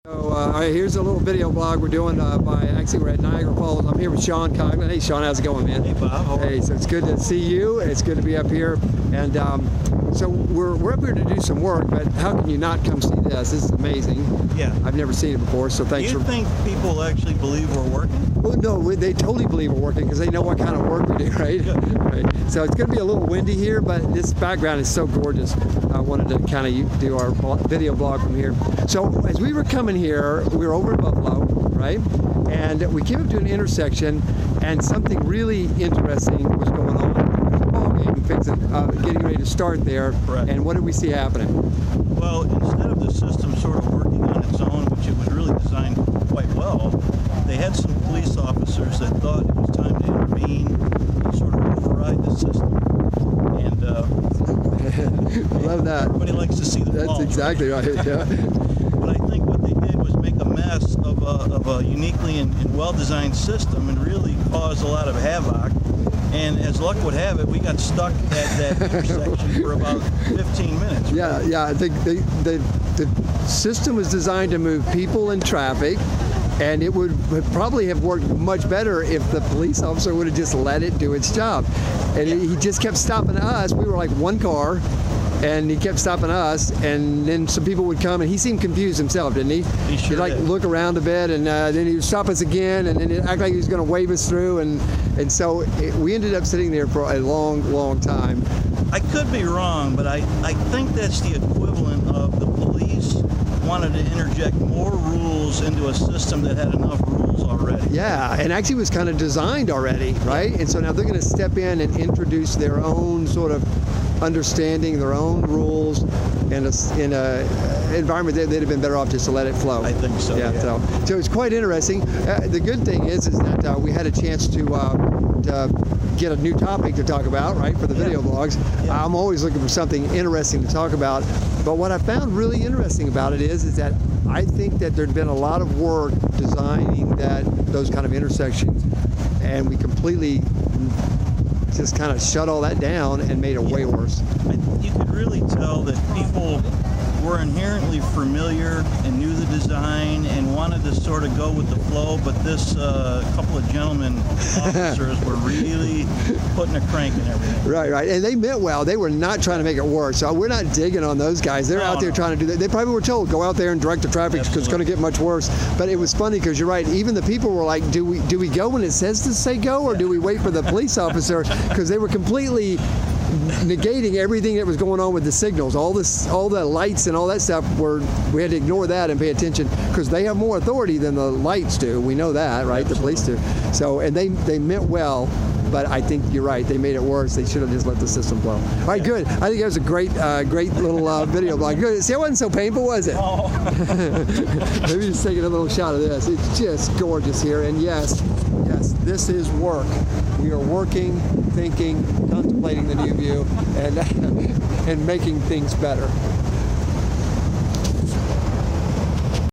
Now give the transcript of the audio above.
So, all right, here's a little video blog we're doing we're at Niagara Falls. I'm here with Sean Coughlin. Hey, Sean, how's it going, man? Hey, Bob. Hey, so it's good to see you. It's good to be up here. And so we're up here to do some work, but how can you not come see this? This is amazing. Yeah. I've never seen it before, so thanks. Do you think people actually believe we're working? Well, no, they totally believe we're working because they know what kind of work we do, right? Right. So it's going to be a little windy here, but this background is so gorgeous. I wanted to kind of do our video blog from here. So as we were coming here, we were over in Buffalo, right? And we came up to an intersection, and something really interesting was going on. There's a ball game getting ready to start there. Correct. And what did we see happening? Well, instead of the system sort of working on its own, which it was really designed quite well, they had some police officers that thought it was time to intervene and sort of override the system. And I love that. Everybody likes to see the That's falls, exactly right. Yeah. But I think what they did was make a mess of a uniquely and well-designed system and really cause a lot of havoc. And as luck would have it, we got stuck at that intersection for about 15 minutes. Right? Yeah. I think the system was designed to move people and traffic, and it would probably have worked much better if the police officer would have just let it do its job. And he just kept stopping us. We were like one car, and he kept stopping us, and then some people would come, and he seemed confused himself, didn't he? He sure He'd did. look around a bit, and then he would stop us again, and then he'd act like he was going to wave us through, and so we ended up sitting there for a long time. I could be wrong, but I think that's the equivalent of the police wanted to interject more rules into a system that had enough rules already. Yeah, and actually was kind of designed already, right? And so now they're going to step in and introduce their own sort of understanding, their own rules, in a environment that they'd have been better off just to let it flow. I think so. Yeah. So it's quite interesting. The good thing is that we had a chance to get a new topic to talk about, right, for the video blogs. Yeah. I'm always looking for something interesting to talk about. But what I found really interesting about it is that I think that there'd been a lot of work designing those kind of intersections, and we completely just kind of shut all that down and made it way worse. You could really tell that people were inherently familiar and knew the design and wanted to sort of go with the flow, but this couple of gentlemen officers were really putting a crank in everything. Right. And they meant well. They were not trying to make it worse. So we're not digging on those guys. They're out there trying to do that. They probably were told, go out there and direct the traffic because it's going to get much worse. But it was funny because you're right. Even the people were like, do we go when it says to say go, or do we wait for the police officer? Because they were completely negating everything that was going on with the signals. All the lights and all that stuff we had to ignore that and pay attention because they have more authority than the lights do. We know that, right? Absolutely. The police do. So, and they meant well, but I think you're right. They made it worse. They should have just let the system flow. All right, good. I think that was a great little video blog. Good. See, it wasn't so painful, was it? Oh. Maybe just taking a little shot of this. It's just gorgeous here. And yes, this is work. We are working, thinking, contemplating the new view, and making things better.